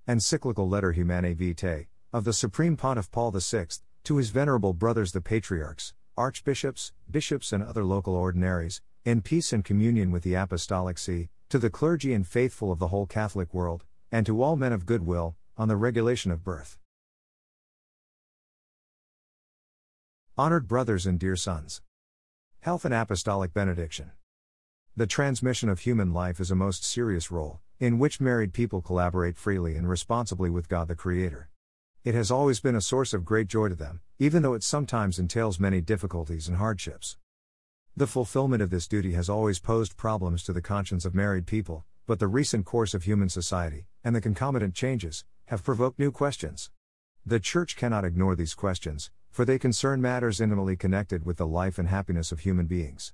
Encyclical letter Humanae Vitae, of the Supreme Pontiff Paul VI, to his venerable brothers the patriarchs, archbishops, bishops and other local ordinaries, in peace and communion with the Apostolic See, to the clergy and faithful of the whole Catholic world, and to all men of good will, on the regulation of birth. Honored brothers and dear sons. Health and Apostolic Benediction. The transmission of human life is a most serious role, in which married people collaborate freely and responsibly with God the Creator. It has always been a source of great joy to them, even though it sometimes entails many difficulties and hardships. The fulfillment of this duty has always posed problems to the conscience of married people, but the recent course of human society, and the concomitant changes, have provoked new questions. The Church cannot ignore these questions, for they concern matters intimately connected with the life and happiness of human beings.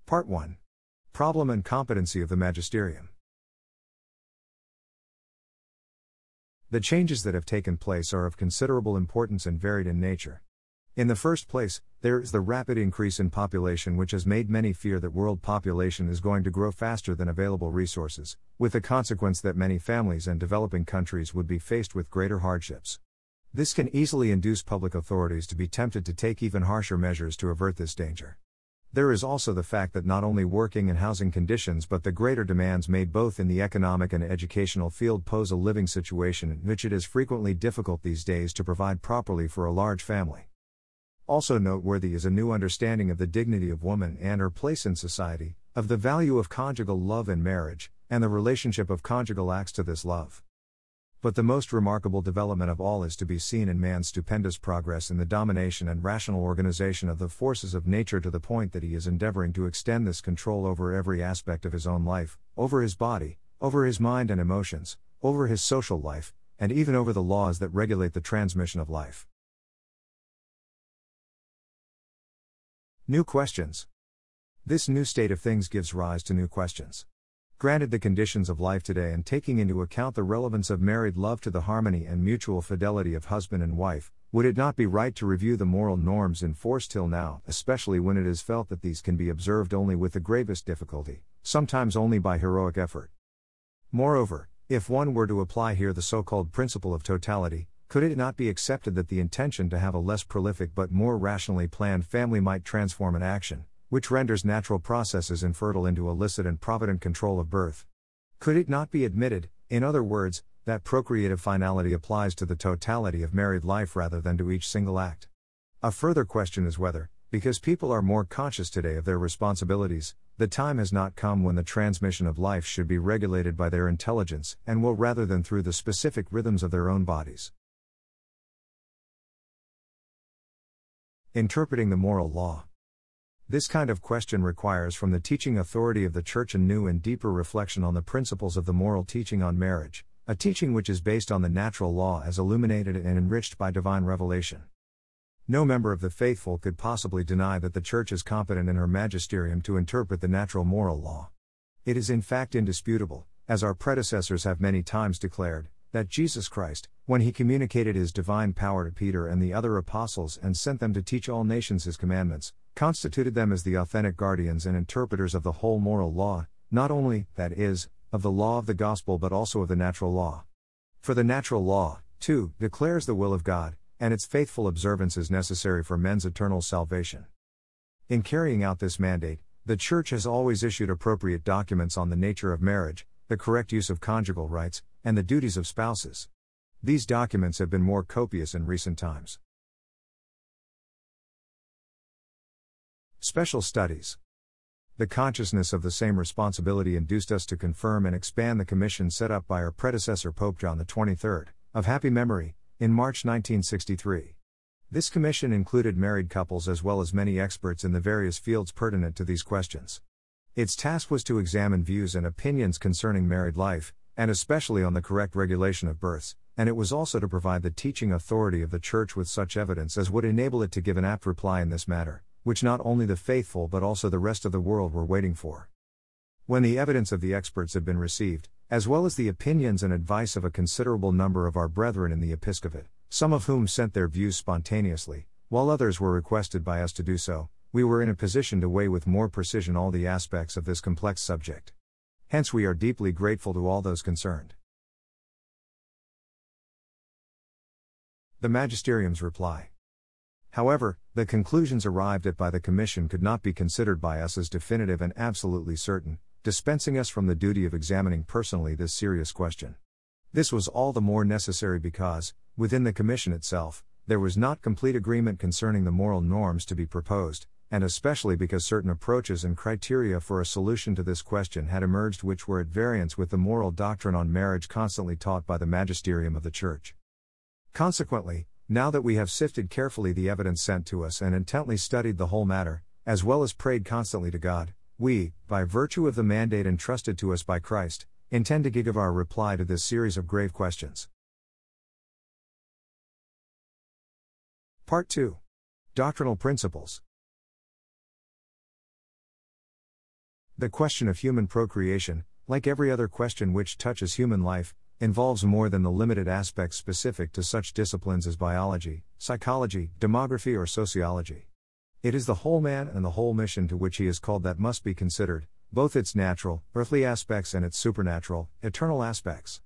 Part 1. Problem and Competency of the Magisterium. The changes that have taken place are of considerable importance and varied in nature. In the first place, there is the rapid increase in population which has made many fear that world population is going to grow faster than available resources, with the consequence that many families and developing countries would be faced with greater hardships. This can easily induce public authorities to be tempted to take even harsher measures to avert this danger. There is also the fact that not only working and housing conditions but the greater demands made both in the economic and educational field pose a living situation in which it is frequently difficult these days to provide properly for a large family. Also noteworthy is a new understanding of the dignity of woman and her place in society, of the value of conjugal love in marriage, and the relationship of conjugal acts to this love. But the most remarkable development of all is to be seen in man's stupendous progress in the domination and rational organization of the forces of nature, to the point that he is endeavoring to extend this control over every aspect of his own life, over his body, over his mind and emotions, over his social life, and even over the laws that regulate the transmission of life. New questions. This new state of things gives rise to new questions. Granted the conditions of life today and taking into account the relevance of married love to the harmony and mutual fidelity of husband and wife, would it not be right to review the moral norms in force till now, especially when it is felt that these can be observed only with the gravest difficulty, sometimes only by heroic effort? Moreover, if one were to apply here the so-called principle of totality, could it not be accepted that the intention to have a less prolific but more rationally planned family might transform an action, which renders natural processes infertile, into illicit and provident control of birth? Could it not be admitted, in other words, that procreative finality applies to the totality of married life rather than to each single act? A further question is whether, because people are more conscious today of their responsibilities, the time has not come when the transmission of life should be regulated by their intelligence and will rather than through the specific rhythms of their own bodies. Interpreting the moral law. This kind of question requires from the teaching authority of the Church a new and deeper reflection on the principles of the moral teaching on marriage, a teaching which is based on the natural law as illuminated and enriched by divine revelation. No member of the faithful could possibly deny that the Church is competent in her magisterium to interpret the natural moral law. It is in fact indisputable, as our predecessors have many times declared, that Jesus Christ, when he communicated his divine power to Peter and the other apostles and sent them to teach all nations his commandments, constituted them as the authentic guardians and interpreters of the whole moral law, not only, that is, of the law of the gospel but also of the natural law. For the natural law, too, declares the will of God, and its faithful observance is necessary for men's eternal salvation. In carrying out this mandate, the Church has always issued appropriate documents on the nature of marriage, the correct use of conjugal rights, and the duties of spouses. These documents have been more copious in recent times. Special studies. The consciousness of the same responsibility induced us to confirm and expand the commission set up by our predecessor Pope John XXIII, of happy memory, in March 1963. This commission included married couples as well as many experts in the various fields pertinent to these questions. Its task was to examine views and opinions concerning married life, and especially on the correct regulation of births, and it was also to provide the teaching authority of the Church with such evidence as would enable it to give an apt reply in this matter, which not only the faithful but also the rest of the world were waiting for. When the evidence of the experts had been received, as well as the opinions and advice of a considerable number of our brethren in the episcopate, some of whom sent their views spontaneously, while others were requested by us to do so, we were in a position to weigh with more precision all the aspects of this complex subject. Hence we are deeply grateful to all those concerned. The Magisterium's reply. However, the conclusions arrived at by the Commission could not be considered by us as definitive and absolutely certain, dispensing us from the duty of examining personally this serious question. This was all the more necessary because, within the Commission itself, there was not complete agreement concerning the moral norms to be proposed, and especially because certain approaches and criteria for a solution to this question had emerged which were at variance with the moral doctrine on marriage constantly taught by the Magisterium of the Church. Consequently, now that we have sifted carefully the evidence sent to us and intently studied the whole matter, as well as prayed constantly to God, we, by virtue of the mandate entrusted to us by Christ, intend to give our reply to this series of grave questions. Part 2. Doctrinal Principles. The question of human procreation, like every other question which touches human life, involves more than the limited aspects specific to such disciplines as biology, psychology, demography, or sociology. It is the whole man and the whole mission to which he is called that must be considered, both its natural, earthly aspects and its supernatural, eternal aspects.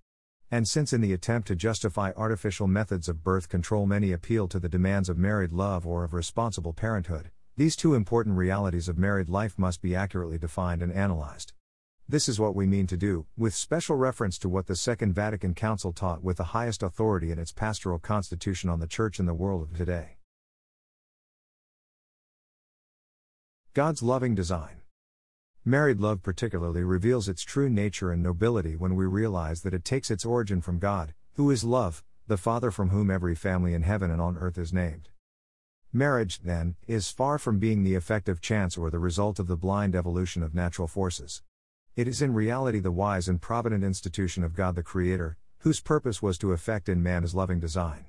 And since in the attempt to justify artificial methods of birth control many appeal to the demands of married love or of responsible parenthood, these two important realities of married life must be accurately defined and analyzed. This is what we mean to do, with special reference to what the Second Vatican Council taught with the highest authority in its pastoral constitution on the Church in the world of today. God's loving design. Married love particularly reveals its true nature and nobility when we realize that it takes its origin from God, who is love, the Father from whom every family in heaven and on earth is named. Marriage, then, is far from being the effect of chance or the result of the blind evolution of natural forces. It is in reality the wise and provident institution of God the Creator, whose purpose was to effect in man His loving design.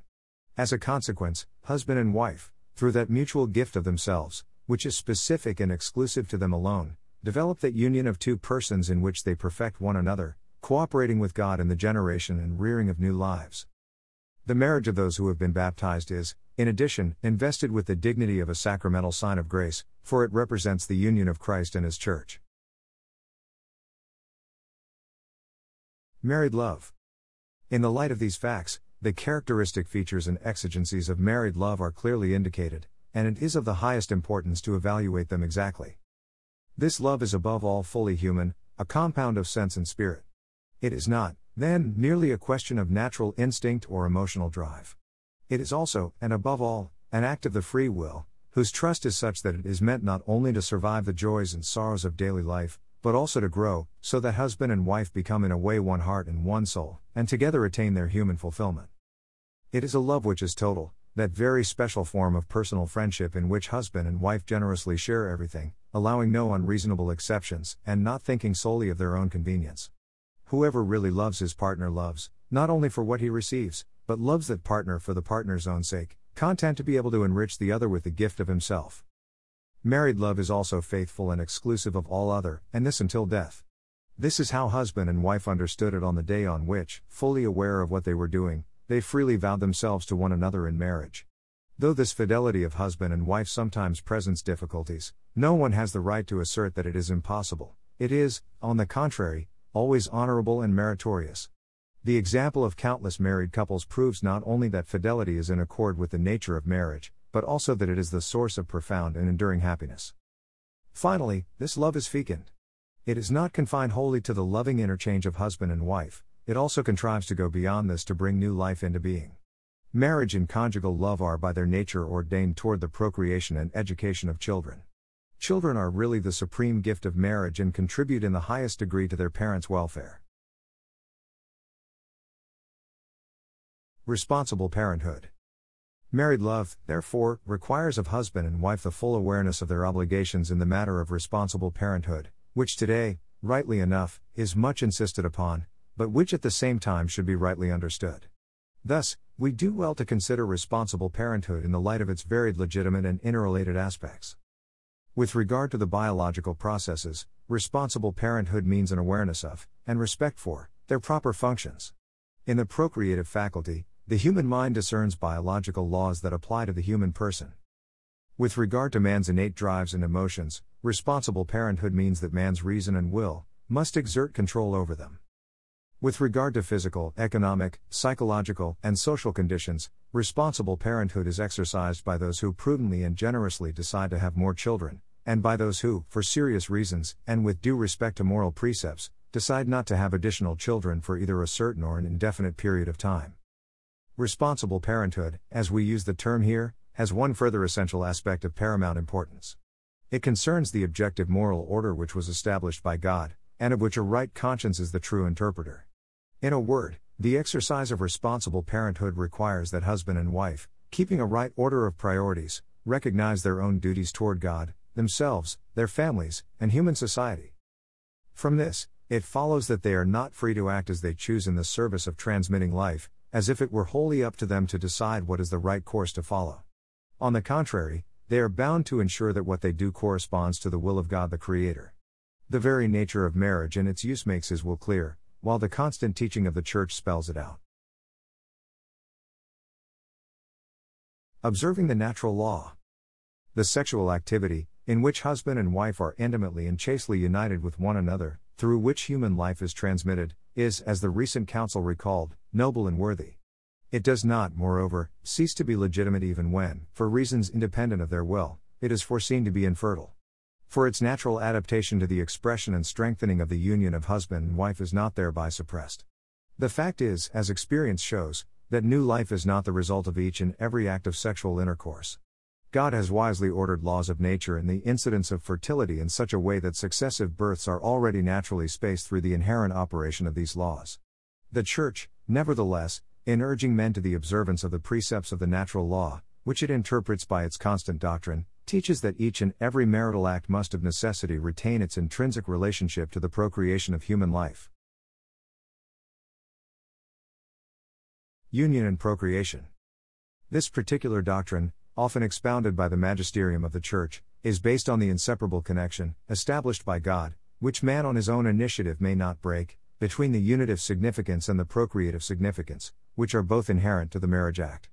As a consequence, husband and wife, through that mutual gift of themselves, which is specific and exclusive to them alone, develop that union of two persons in which they perfect one another, cooperating with God in the generation and rearing of new lives. The marriage of those who have been baptized is, in addition, invested with the dignity of a sacramental sign of grace, for it represents the union of Christ and His Church. Married love. In the light of these facts, the characteristic features and exigencies of married love are clearly indicated, and it is of the highest importance to evaluate them exactly. This love is above all fully human, a compound of sense and spirit. It is not, then, merely a question of natural instinct or emotional drive. It is also, and above all, an act of the free will, whose trust is such that it is meant not only to survive the joys and sorrows of daily life, but also to grow, so that husband and wife become in a way one heart and one soul, and together attain their human fulfillment. It is a love which is total, that very special form of personal friendship in which husband and wife generously share everything, allowing no unreasonable exceptions, and not thinking solely of their own convenience. Whoever really loves his partner loves, not only for what he receives, but loves that partner for the partner's own sake, content to be able to enrich the other with the gift of himself. Married love is also faithful and exclusive of all other, and this until death. This is how husband and wife understood it on the day on which, fully aware of what they were doing, they freely vowed themselves to one another in marriage. Though this fidelity of husband and wife sometimes presents difficulties, no one has the right to assert that it is impossible. It is, on the contrary, always honorable and meritorious. The example of countless married couples proves not only that fidelity is in accord with the nature of marriage, but also that it is the source of profound and enduring happiness. Finally, this love is fecund. It is not confined wholly to the loving interchange of husband and wife, it also contrives to go beyond this to bring new life into being. Marriage and conjugal love are by their nature ordained toward the procreation and education of children. Children are really the supreme gift of marriage and contribute in the highest degree to their parents' welfare. Responsible parenthood. Married love, therefore, requires of husband and wife the full awareness of their obligations in the matter of responsible parenthood, which today, rightly enough, is much insisted upon, but which at the same time should be rightly understood. Thus, we do well to consider responsible parenthood in the light of its varied legitimate and interrelated aspects. With regard to the biological processes, responsible parenthood means an awareness of, and respect for, their proper functions. In the procreative faculty, the human mind discerns biological laws that apply to the human person. With regard to man's innate drives and emotions, responsible parenthood means that man's reason and will, must exert control over them. With regard to physical, economic, psychological, and social conditions, responsible parenthood is exercised by those who prudently and generously decide to have more children, and by those who, for serious reasons, and with due respect to moral precepts, decide not to have additional children for either a certain or an indefinite period of time. Responsible parenthood, as we use the term here, has one further essential aspect of paramount importance. It concerns the objective moral order which was established by God, and of which a right conscience is the true interpreter. In a word, the exercise of responsible parenthood requires that husband and wife, keeping a right order of priorities, recognize their own duties toward God, themselves, their families, and human society. From this, it follows that they are not free to act as they choose in the service of transmitting life, as if it were wholly up to them to decide what is the right course to follow. On the contrary, they are bound to ensure that what they do corresponds to the will of God the Creator. The very nature of marriage and its use makes His will clear, while the constant teaching of the Church spells it out. Observing the natural law. The sexual activity, in which husband and wife are intimately and chastely united with one another, through which human life is transmitted, is, as the recent council recalled, noble and worthy. It does not, moreover, cease to be legitimate even when, for reasons independent of their will, it is foreseen to be infertile. For its natural adaptation to the expression and strengthening of the union of husband and wife is not thereby suppressed. The fact is, as experience shows, that new life is not the result of each and every act of sexual intercourse. God has wisely ordered laws of nature and the incidence of fertility in such a way that successive births are already naturally spaced through the inherent operation of these laws. The Church, nevertheless, in urging men to the observance of the precepts of the natural law, which it interprets by its constant doctrine, teaches that each and every marital act must of necessity retain its intrinsic relationship to the procreation of human life. Union and procreation. This particular doctrine, often expounded by the magisterium of the Church, is based on the inseparable connection, established by God, which man on his own initiative may not break, between the unitive significance and the procreative significance, which are both inherent to the marriage act.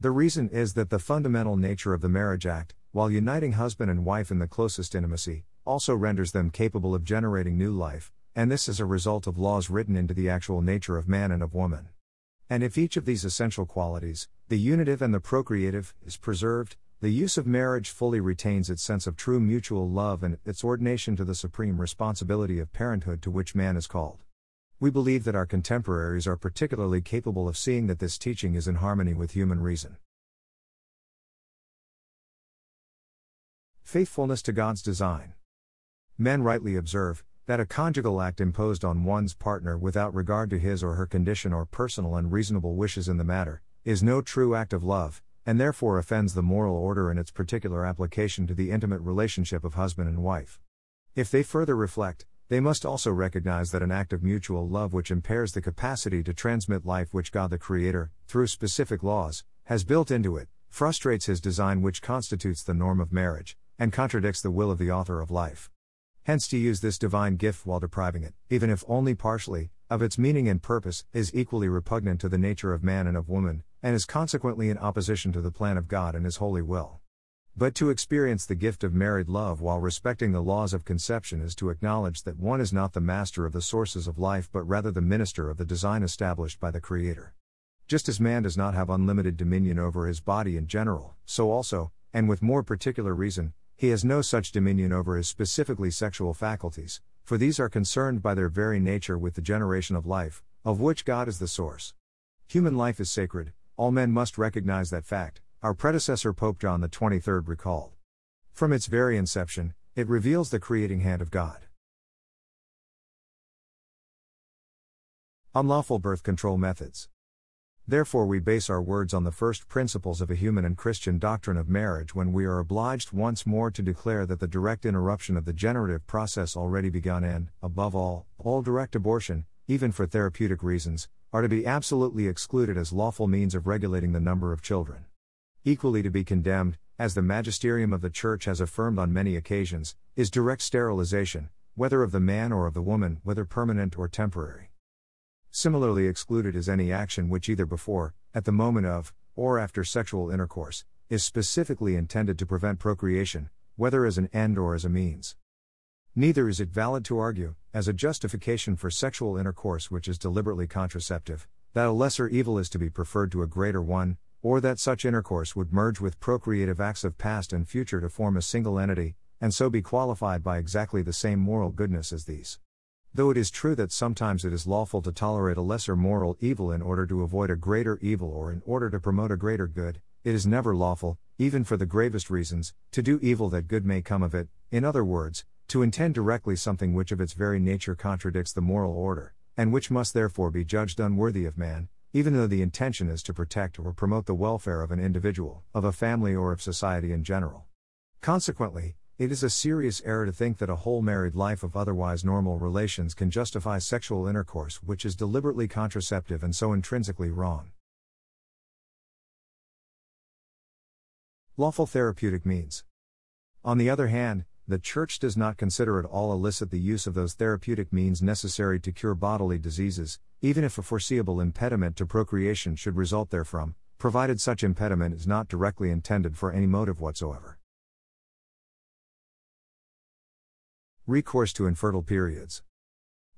The reason is that the fundamental nature of the marriage act, while uniting husband and wife in the closest intimacy, also renders them capable of generating new life, and this is a result of laws written into the actual nature of man and of woman. And if each of these essential qualities, the unitive and the procreative, is preserved, the use of marriage fully retains its sense of true mutual love and its ordination to the supreme responsibility of parenthood to which man is called. We believe that our contemporaries are particularly capable of seeing that this teaching is in harmony with human reason. Faithfulness to God's design. Men rightly observe that a conjugal act imposed on one's partner without regard to his or her condition or personal and reasonable wishes in the matter, is no true act of love, and therefore offends the moral order in its particular application to the intimate relationship of husband and wife. If they further reflect, they must also recognize that an act of mutual love which impairs the capacity to transmit life which God the Creator, through specific laws, has built into it, frustrates His design which constitutes the norm of marriage, and contradicts the will of the author of life. Hence to use this divine gift while depriving it, even if only partially, of its meaning and purpose, is equally repugnant to the nature of man and of woman, and is consequently in opposition to the plan of God and His holy will. But to experience the gift of married love while respecting the laws of conception is to acknowledge that one is not the master of the sources of life but rather the minister of the design established by the Creator. Just as man does not have unlimited dominion over his body in general, so also, and with more particular reason, he has no such dominion over his specifically sexual faculties, for these are concerned by their very nature with the generation of life, of which God is the source. Human life is sacred, all men must recognize that fact, our predecessor Pope John XXIII recalled. From its very inception, it reveals the creating hand of God. Unlawful birth control methods. Therefore we base our words on the first principles of a human and Christian doctrine of marriage when we are obliged once more to declare that the direct interruption of the generative process already begun and, above all direct abortion, even for therapeutic reasons, are to be absolutely excluded as lawful means of regulating the number of children. Equally to be condemned, as the magisterium of the Church has affirmed on many occasions, is direct sterilization, whether of the man or of the woman, whether permanent or temporary. Similarly excluded is any action which either before, at the moment of, or after sexual intercourse, is specifically intended to prevent procreation, whether as an end or as a means. Neither is it valid to argue, as a justification for sexual intercourse which is deliberately contraceptive, that a lesser evil is to be preferred to a greater one, or that such intercourse would merge with procreative acts of past and future to form a single entity, and so be qualified by exactly the same moral goodness as these. Though it is true that sometimes it is lawful to tolerate a lesser moral evil in order to avoid a greater evil or in order to promote a greater good, it is never lawful, even for the gravest reasons, to do evil that good may come of it, in other words, to intend directly something which of its very nature contradicts the moral order, and which must therefore be judged unworthy of man, even though the intention is to protect or promote the welfare of an individual, of a family or of society in general. Consequently, it is a serious error to think that a whole married life of otherwise normal relations can justify sexual intercourse which is deliberately contraceptive and so intrinsically wrong. Lawful therapeutic means. On the other hand, the Church does not consider at all illicit the use of those therapeutic means necessary to cure bodily diseases, even if a foreseeable impediment to procreation should result therefrom, provided such impediment is not directly intended for any motive whatsoever. Recourse to infertile periods.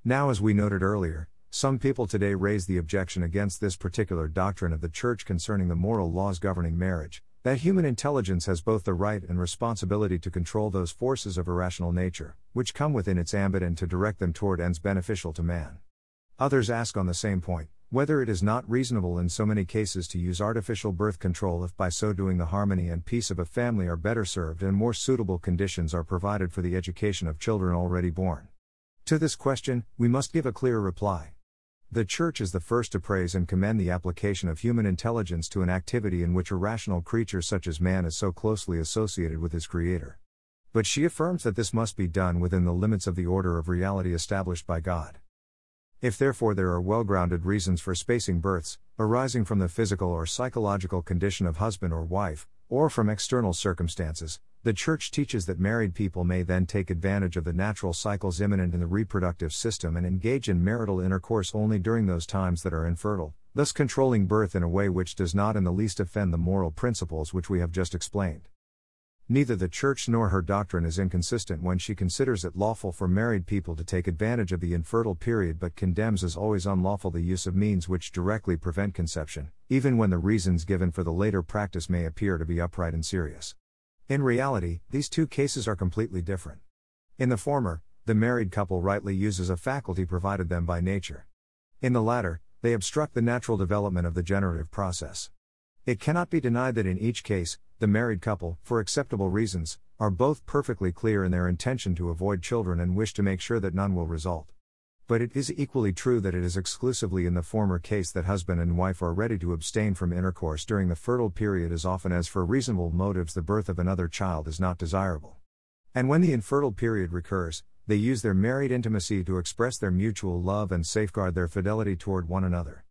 Now, as we noted earlier, some people today raise the objection against this particular doctrine of the Church concerning the moral laws governing marriage, that human intelligence has both the right and responsibility to control those forces of irrational nature, which come within its ambit and to direct them toward ends beneficial to man. Others ask on the same point, whether it is not reasonable in so many cases to use artificial birth control if by so doing the harmony and peace of a family are better served and more suitable conditions are provided for the education of children already born. To this question, we must give a clear reply. The Church is the first to praise and commend the application of human intelligence to an activity in which a rational creature such as man is so closely associated with his Creator. But she affirms that this must be done within the limits of the order of reality established by God. If therefore there are well-grounded reasons for spacing births, arising from the physical or psychological condition of husband or wife, or from external circumstances, the Church teaches that married people may then take advantage of the natural cycles imminent in the reproductive system and engage in marital intercourse only during those times that are infertile, thus controlling birth in a way which does not in the least offend the moral principles which we have just explained. Neither the Church nor her doctrine is inconsistent when she considers it lawful for married people to take advantage of the infertile period but condemns as always unlawful the use of means which directly prevent conception, even when the reasons given for the later practice may appear to be upright and serious. In reality, these two cases are completely different. In the former, the married couple rightly uses a faculty provided them by nature. In the latter, they obstruct the natural development of the generative process. It cannot be denied that in each case, the married couple, for acceptable reasons, are both perfectly clear in their intention to avoid children and wish to make sure that none will result. But it is equally true that it is exclusively in the former case that husband and wife are ready to abstain from intercourse during the fertile period as often as for reasonable motives the birth of another child is not desirable. And when the infertile period recurs, they use their married intimacy to express their mutual love and safeguard their fidelity toward one another.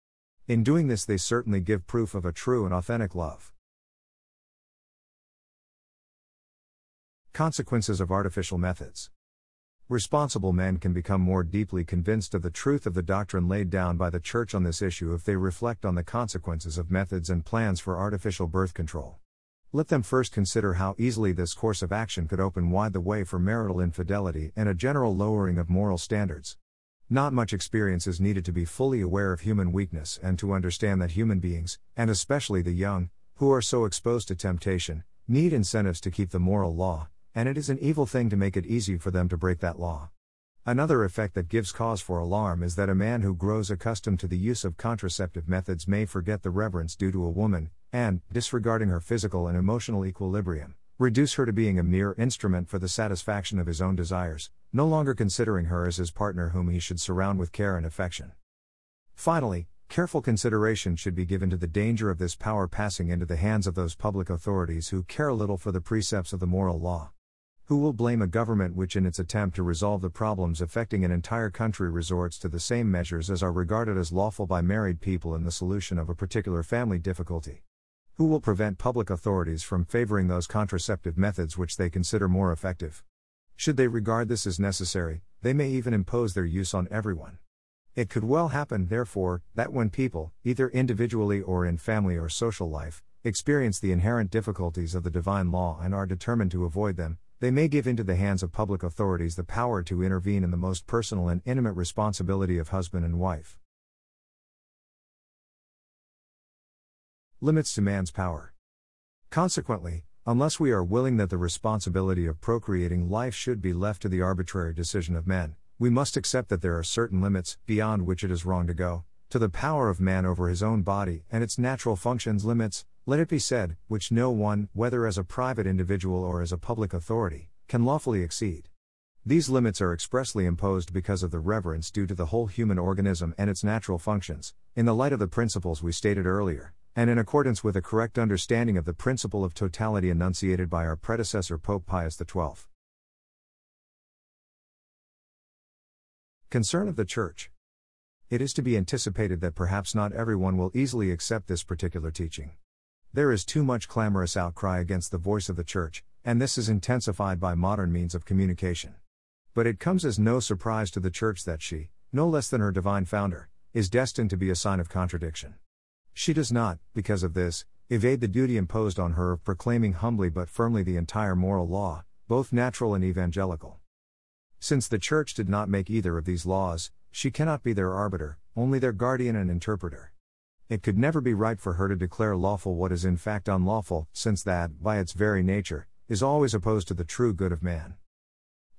In doing this they certainly give proof of a true and authentic love. Consequences of artificial methods. Responsible men can become more deeply convinced of the truth of the doctrine laid down by the Church on this issue if they reflect on the consequences of methods and plans for artificial birth control. Let them first consider how easily this course of action could open wide the way for marital infidelity and a general lowering of moral standards. Not much experience is needed to be fully aware of human weakness and to understand that human beings, and especially the young, who are so exposed to temptation, need incentives to keep the moral law, and it is an evil thing to make it easy for them to break that law. Another effect that gives cause for alarm is that a man who grows accustomed to the use of contraceptive methods may forget the reverence due to a woman, and, disregarding her physical and emotional equilibrium, reduce her to being a mere instrument for the satisfaction of his own desires, no longer considering her as his partner whom he should surround with care and affection. Finally, careful consideration should be given to the danger of this power passing into the hands of those public authorities who care little for the precepts of the moral law. Who will blame a government which in its attempt to resolve the problems affecting an entire country resorts to the same measures as are regarded as lawful by married people in the solution of a particular family difficulty? Who will prevent public authorities from favoring those contraceptive methods which they consider more effective? Should they regard this as necessary, they may even impose their use on everyone. It could well happen, therefore, that when people, either individually or in family or social life, experience the inherent difficulties of the divine law and are determined to avoid them, they may give into the hands of public authorities the power to intervene in the most personal and intimate responsibility of husband and wife. Limits to man's power. Consequently, unless we are willing that the responsibility of procreating life should be left to the arbitrary decision of men, we must accept that there are certain limits, beyond which it is wrong to go, to the power of man over his own body and its natural functions, limits, let it be said, which no one, whether as a private individual or as a public authority, can lawfully exceed. These limits are expressly imposed because of the reverence due to the whole human organism and its natural functions, in the light of the principles we stated earlier, and in accordance with a correct understanding of the principle of totality enunciated by our predecessor Pope Pius XII. Concern of the Church. It is to be anticipated that perhaps not everyone will easily accept this particular teaching. There is too much clamorous outcry against the voice of the Church, and this is intensified by modern means of communication. But it comes as no surprise to the Church that she, no less than her divine founder, is destined to be a sign of contradiction. She does not, because of this, evade the duty imposed on her of proclaiming humbly but firmly the entire moral law, both natural and evangelical. Since the Church did not make either of these laws, she cannot be their arbiter, only their guardian and interpreter. It could never be right for her to declare lawful what is in fact unlawful, since that, by its very nature, is always opposed to the true good of man.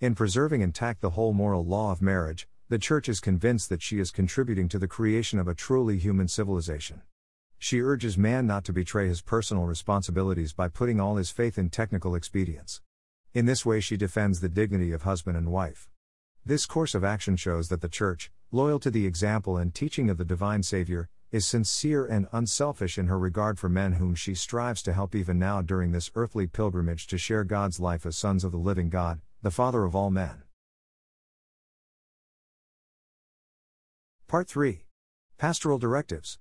In preserving intact the whole moral law of marriage, the Church is convinced that she is contributing to the creation of a truly human civilization. She urges man not to betray his personal responsibilities by putting all his faith in technical expedients. In this way she defends the dignity of husband and wife. This course of action shows that the Church, loyal to the example and teaching of the divine Savior, is sincere and unselfish in her regard for men whom she strives to help even now during this earthly pilgrimage to share God's life as sons of the living God, the Father of all men. Part 3. Pastoral Directives.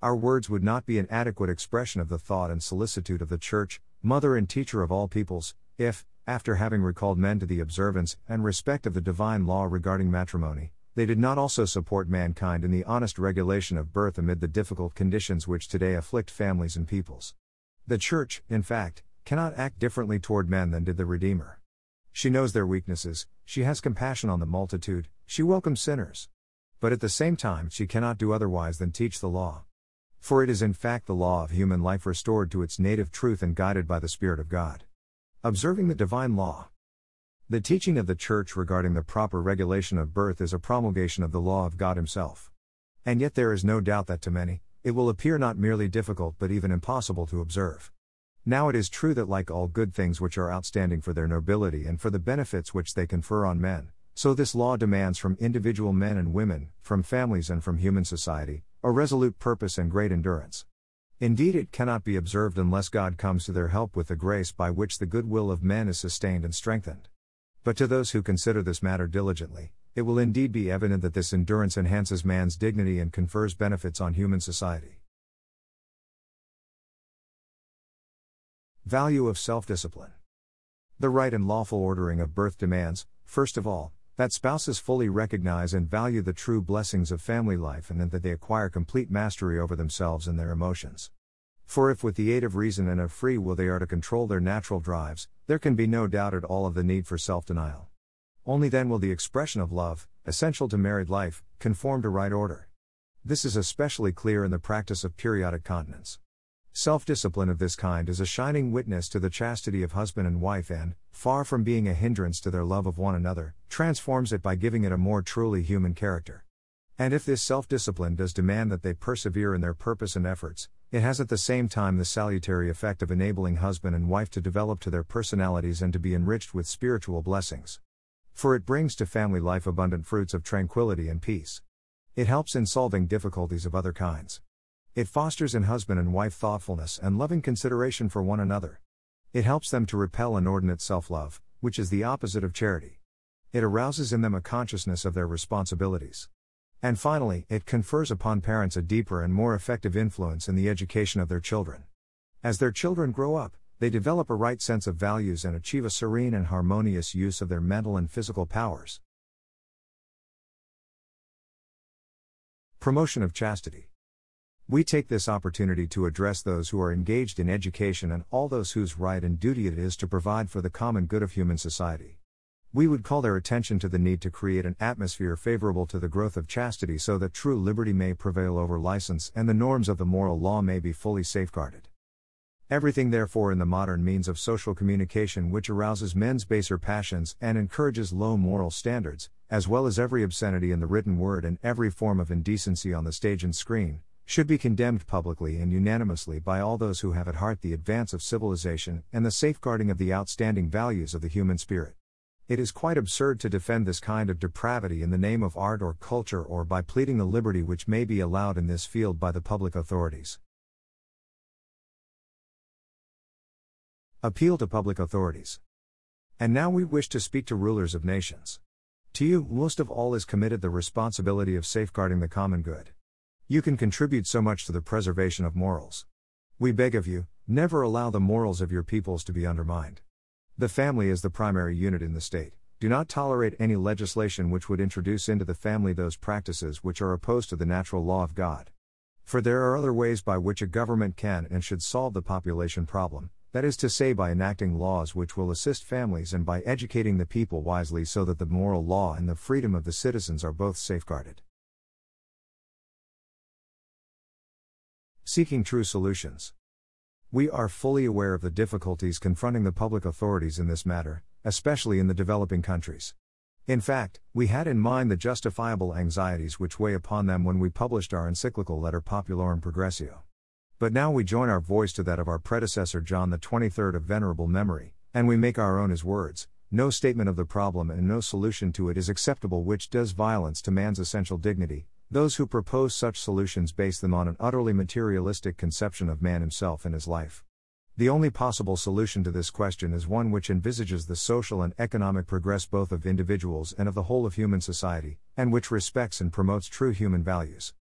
Our words would not be an adequate expression of the thought and solicitude of the Church, mother and teacher of all peoples, if, after having recalled men to the observance and respect of the divine law regarding matrimony, they did not also support mankind in the honest regulation of birth amid the difficult conditions which today afflict families and peoples. The Church, in fact, cannot act differently toward men than did the Redeemer. She knows their weaknesses, she has compassion on the multitude, she welcomes sinners. But at the same time she cannot do otherwise than teach the law. For it is in fact the law of human life restored to its native truth and guided by the Spirit of God. Observing the divine law. The teaching of the Church regarding the proper regulation of birth is a promulgation of the law of God Himself. And yet there is no doubt that to many, it will appear not merely difficult but even impossible to observe. Now it is true that like all good things which are outstanding for their nobility and for the benefits which they confer on men, so this law demands from individual men and women, from families and from human society, a resolute purpose and great endurance. Indeed it cannot be observed unless God comes to their help with the grace by which the good will of men is sustained and strengthened. But to those who consider this matter diligently, it will indeed be evident that this endurance enhances man's dignity and confers benefits on human society. Value of self-discipline. The right and lawful ordering of birth demands, first of all, that spouses fully recognize and value the true blessings of family life and that they acquire complete mastery over themselves and their emotions. For if with the aid of reason and of free will they are to control their natural drives, there can be no doubt at all of the need for self-denial. Only then will the expression of love, essential to married life, conform to right order. This is especially clear in the practice of periodic continence. Self-discipline of this kind is a shining witness to the chastity of husband and wife and, far from being a hindrance to their love of one another, transforms it by giving it a more truly human character. And if this self-discipline does demand that they persevere in their purpose and efforts, it has at the same time the salutary effect of enabling husband and wife to develop to their personalities and to be enriched with spiritual blessings. For it brings to family life abundant fruits of tranquility and peace. It helps in solving difficulties of other kinds. It fosters in husband and wife thoughtfulness and loving consideration for one another. It helps them to repel inordinate self-love, which is the opposite of charity. It arouses in them a consciousness of their responsibilities. And finally, it confers upon parents a deeper and more effective influence in the education of their children. As their children grow up, they develop a right sense of values and achieve a serene and harmonious use of their mental and physical powers. Promotion of chastity. We take this opportunity to address those who are engaged in education and all those whose right and duty it is to provide for the common good of human society. We would call their attention to the need to create an atmosphere favorable to the growth of chastity so that true liberty may prevail over license and the norms of the moral law may be fully safeguarded. Everything therefore in the modern means of social communication which arouses men's baser passions and encourages low moral standards, as well as every obscenity in the written word and every form of indecency on the stage and screen, should be condemned publicly and unanimously by all those who have at heart the advance of civilization and the safeguarding of the outstanding values of the human spirit. It is quite absurd to defend this kind of depravity in the name of art or culture or by pleading the liberty which may be allowed in this field by the public authorities. Appeal to public authorities. And now we wish to speak to rulers of nations. To you, most of all, is committed the responsibility of safeguarding the common good. You can contribute so much to the preservation of morals. We beg of you, never allow the morals of your peoples to be undermined. The family is the primary unit in the state. Do not tolerate any legislation which would introduce into the family those practices which are opposed to the natural law of God. For there are other ways by which a government can and should solve the population problem, that is to say by enacting laws which will assist families and by educating the people wisely so that the moral law and the freedom of the citizens are both safeguarded. Seeking true solutions. We are fully aware of the difficulties confronting the public authorities in this matter, especially in the developing countries. In fact, we had in mind the justifiable anxieties which weigh upon them when we published our encyclical Letter Populorum Progressio. But now we join our voice to that of our predecessor John the 23rd of venerable memory, and we make our own his words: no statement of the problem and no solution to it is acceptable which does violence to man's essential dignity. Those who propose such solutions base them on an utterly materialistic conception of man himself and his life. The only possible solution to this question is one which envisages the social and economic progress both of individuals and of the whole of human society, and which respects and promotes true human values.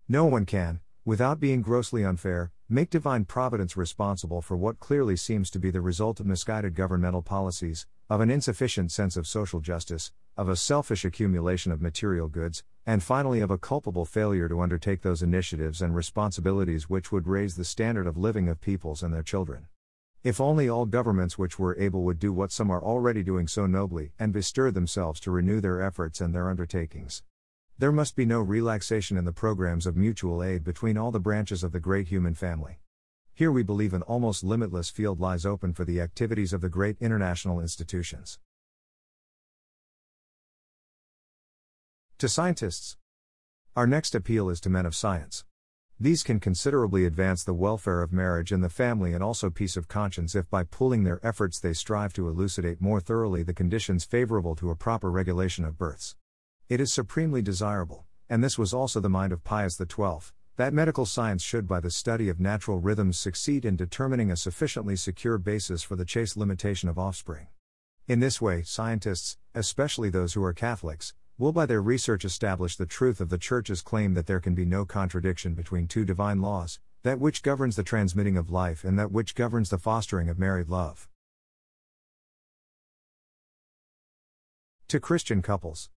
No one can, without being grossly unfair, make divine providence responsible for what clearly seems to be the result of misguided governmental policies, of an insufficient sense of social justice, of a selfish accumulation of material goods, and finally of a culpable failure to undertake those initiatives and responsibilities which would raise the standard of living of peoples and their children. If only all governments which were able would do what some are already doing so nobly, and bestir themselves to renew their efforts and their undertakings. There must be no relaxation in the programs of mutual aid between all the branches of the great human family. Here we believe an almost limitless field lies open for the activities of the great international institutions. To scientists. Our next appeal is to men of science. These can considerably advance the welfare of marriage and the family and also peace of conscience if by pooling their efforts they strive to elucidate more thoroughly the conditions favorable to a proper regulation of births. It is supremely desirable, and this was also the mind of Pius XII, that medical science should by the study of natural rhythms succeed in determining a sufficiently secure basis for the chaste limitation of offspring. In this way, scientists, especially those who are Catholics, will by their research establish the truth of the Church's claim that there can be no contradiction between two divine laws, that which governs the transmitting of life and that which governs the fostering of married love. To Christian couples.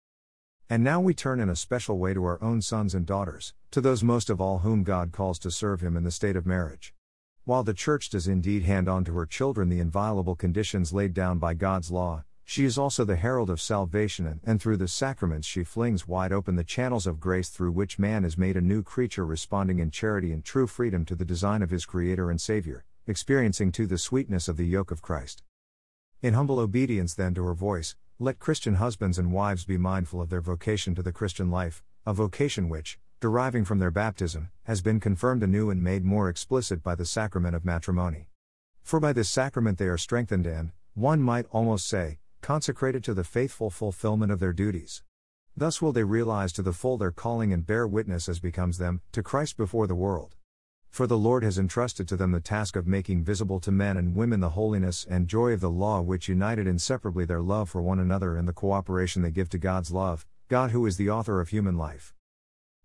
And now we turn in a special way to our own sons and daughters, to those most of all whom God calls to serve Him in the state of marriage. While the Church does indeed hand on to her children the inviolable conditions laid down by God's law, she is also the herald of salvation and through the sacraments she flings wide open the channels of grace through which man is made a new creature responding in charity and true freedom to the design of his Creator and Savior, experiencing too the sweetness of the yoke of Christ. In humble obedience then to her voice, let Christian husbands and wives be mindful of their vocation to the Christian life, a vocation which, deriving from their baptism, has been confirmed anew and made more explicit by the sacrament of matrimony. For by this sacrament they are strengthened and, one might almost say, consecrated to the faithful fulfillment of their duties. Thus will they realize to the full their calling and bear witness as becomes them, to Christ before the world. For the Lord has entrusted to them the task of making visible to men and women the holiness and joy of the law which united inseparably their love for one another and the cooperation they give to God's love, God who is the author of human life.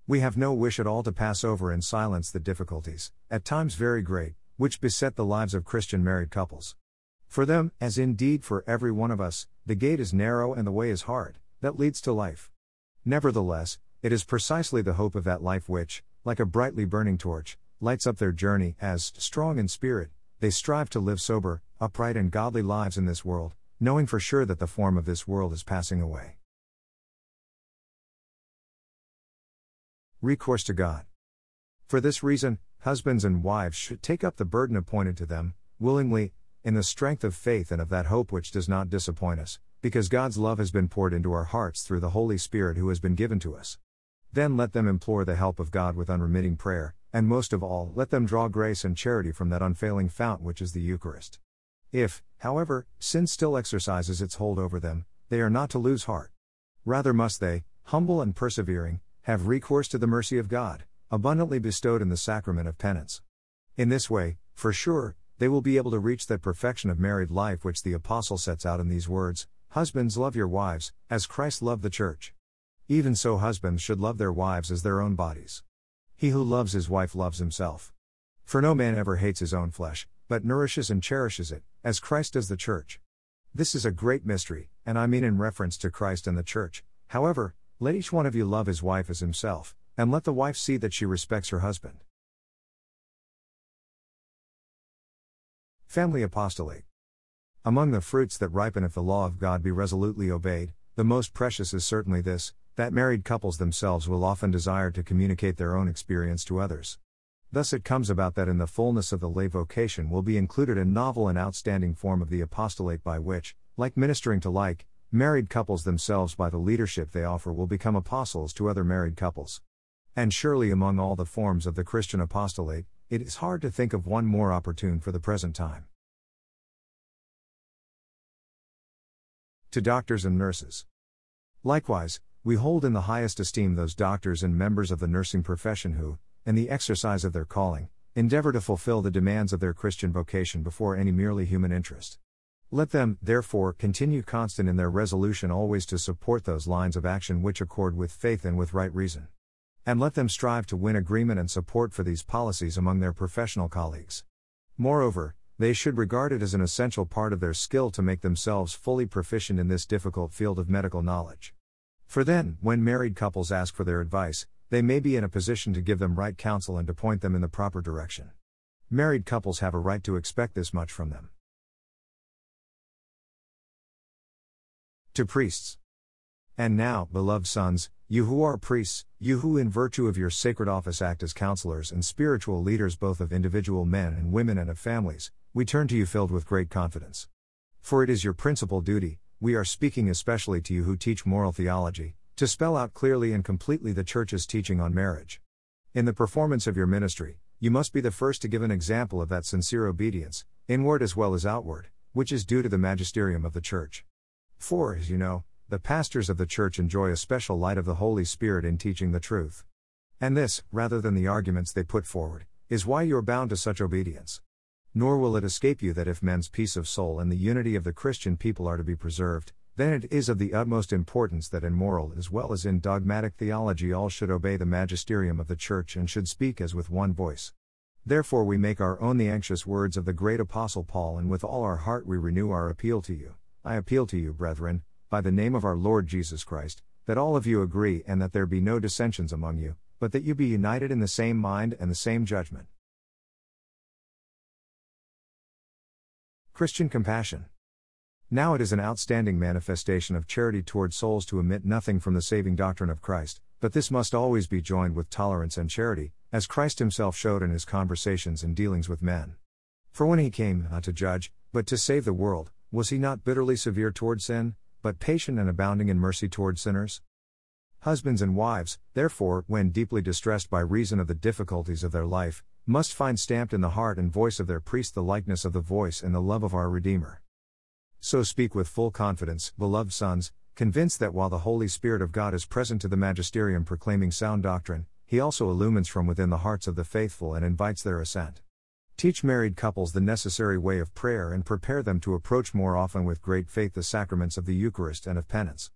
We have no wish at all to pass over in silence the difficulties, at times very great, which beset the lives of Christian married couples. For them, as indeed for every one of us, the gate is narrow and the way is hard, that leads to life. Nevertheless, it is precisely the hope of that life which, like a brightly burning torch, lights up their journey, as, strong in spirit, they strive to live sober, upright and godly lives in this world, knowing for sure that the form of this world is passing away. Recourse to God. For this reason, husbands and wives should take up the burden appointed to them, willingly, in the strength of faith and of that hope which does not disappoint us, because God's love has been poured into our hearts through the Holy Spirit who has been given to us. Then let them implore the help of God with unremitting prayer, and most of all, let them draw grace and charity from that unfailing fount which is the Eucharist. If, however, sin still exercises its hold over them, they are not to lose heart. Rather must they, humble and persevering, have recourse to the mercy of God, abundantly bestowed in the sacrament of penance. In this way, for sure, they will be able to reach that perfection of married life which the Apostle sets out in these words: "Husbands, love your wives, as Christ loved the church." Even so, husbands should love their wives as their own bodies. He who loves his wife loves himself. For no man ever hates his own flesh, but nourishes and cherishes it, as Christ does the church. This is a great mystery, and I mean in reference to Christ and the church. However, let each one of you love his wife as himself, and let the wife see that she respects her husband. Family apostolate. Among the fruits that ripen if the law of God be resolutely obeyed, the most precious is certainly this, that married couples themselves will often desire to communicate their own experience to others. Thus it comes about that in the fullness of the lay vocation will be included a novel and outstanding form of the apostolate by which, like ministering to like, married couples themselves by the leadership they offer will become apostles to other married couples. And surely among all the forms of the Christian apostolate, it is hard to think of one more opportune for the present time. To doctors and nurses. Likewise, we hold in the highest esteem those doctors and members of the nursing profession who, in the exercise of their calling, endeavor to fulfill the demands of their Christian vocation before any merely human interest. Let them, therefore, continue constant in their resolution always to support those lines of action which accord with faith and with right reason. And let them strive to win agreement and support for these policies among their professional colleagues. Moreover, they should regard it as an essential part of their skill to make themselves fully proficient in this difficult field of medical knowledge. For then, when married couples ask for their advice, they may be in a position to give them right counsel and to point them in the proper direction. Married couples have a right to expect this much from them. To priests. And now, beloved sons, you who are priests, you who in virtue of your sacred office act as counselors and spiritual leaders both of individual men and women and of families, we turn to you filled with great confidence. For it is your principal duty, we are speaking especially to you who teach moral theology, to spell out clearly and completely the Church's teaching on marriage. In the performance of your ministry, you must be the first to give an example of that sincere obedience, inward as well as outward, which is due to the magisterium of the Church. For, as you know, the pastors of the Church enjoy a special light of the Holy Spirit in teaching the truth. And this, rather than the arguments they put forward, is why you are bound to such obedience. Nor will it escape you that if men's peace of soul and the unity of the Christian people are to be preserved, then it is of the utmost importance that in moral as well as in dogmatic theology all should obey the magisterium of the Church and should speak as with one voice. Therefore we make our own the anxious words of the great Apostle Paul, and with all our heart we renew our appeal to you. I appeal to you, brethren, by the name of our Lord Jesus Christ, that all of you agree and that there be no dissensions among you, but that you be united in the same mind and the same judgment. Christian compassion. Now it is an outstanding manifestation of charity toward souls to omit nothing from the saving doctrine of Christ, but this must always be joined with tolerance and charity, as Christ himself showed in his conversations and dealings with men. For when he came not to judge, but to save the world, was he not bitterly severe toward sin, but patient and abounding in mercy toward sinners? Husbands and wives, therefore, when deeply distressed by reason of the difficulties of their life, must find stamped in the heart and voice of their priest the likeness of the voice and the love of our Redeemer. So speak with full confidence, beloved sons, convinced that while the Holy Spirit of God is present to the magisterium proclaiming sound doctrine, he also illumines from within the hearts of the faithful and invites their assent. Teach married couples the necessary way of prayer and prepare them to approach more often with great faith the sacraments of the Eucharist and of penance.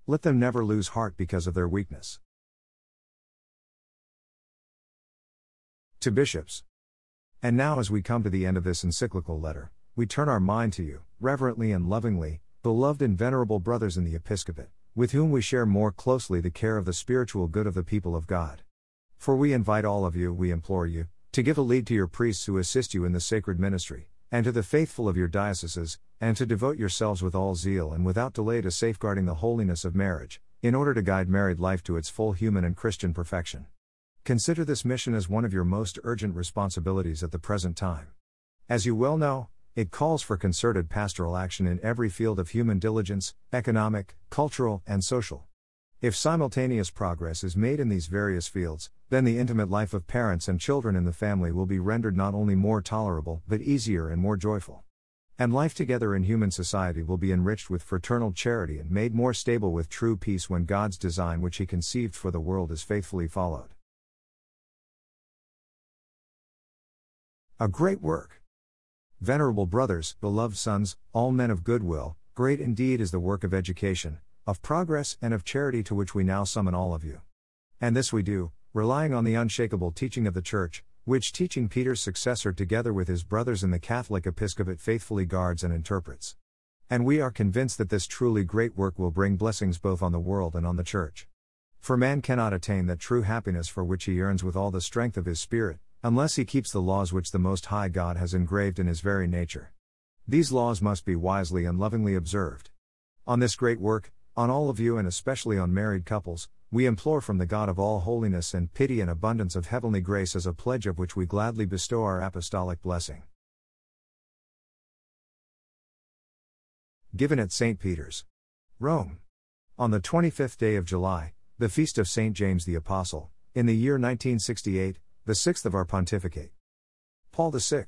Let them never lose heart because of their weakness. To bishops. And now as we come to the end of this encyclical letter, we turn our mind to you, reverently and lovingly, beloved and venerable brothers in the episcopate, with whom we share more closely the care of the spiritual good of the people of God. For we invite all of you, we implore you, to give a lead to your priests who assist you in the sacred ministry, and to the faithful of your dioceses, and to devote yourselves with all zeal and without delay to safeguarding the holiness of marriage, in order to guide married life to its full human and Christian perfection. Consider this mission as one of your most urgent responsibilities at the present time. As you well know, it calls for concerted pastoral action in every field of human diligence, economic, cultural, and social. If simultaneous progress is made in these various fields, then the intimate life of parents and children in the family will be rendered not only more tolerable but easier and more joyful. And life together in human society will be enriched with fraternal charity and made more stable with true peace when God's design which He conceived for the world is faithfully followed. A great work. Venerable brothers, beloved sons, all men of good will, great indeed is the work of education, of progress and of charity to which we now summon all of you. And this we do, relying on the unshakable teaching of the Church, which teaching Peter's successor together with his brothers in the Catholic episcopate faithfully guards and interprets. And we are convinced that this truly great work will bring blessings both on the world and on the Church. For man cannot attain that true happiness for which he yearns with all the strength of his spirit, unless he keeps the laws which the Most High God has engraved in his very nature. These laws must be wisely and lovingly observed. On this great work, on all of you and especially on married couples, we implore from the God of all holiness and pity and abundance of heavenly grace as a pledge of which we gladly bestow our apostolic blessing. Given at St. Peter's, Rome. On the 25th day of July, the feast of St. James the Apostle, in the year 1968, the 6th of our pontificate. Paul VI.